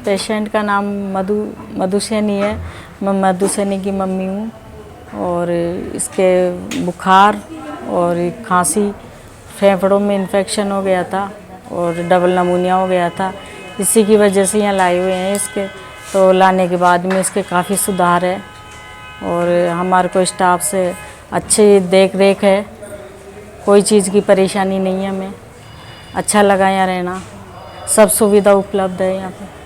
Patient का नाम मधु सैनी है। मैं मधु सैनी की मम्मी हूँ और इसके बुखार और खांसी, फेफड़ों में इन्फेक्शन हो गया था और डबल नमूनिया हो गया था। इसी की वजह से यहाँ लाए हुए हैं इसके। तो लाने के बाद में इसके काफ़ी सुधार है और हमारे को स्टाफ से अच्छी देख रेख है, कोई चीज़ की परेशानी नहीं है। हमें अच्छा लगा यहाँ रहना, सब सुविधा उपलब्ध है यहाँ पे।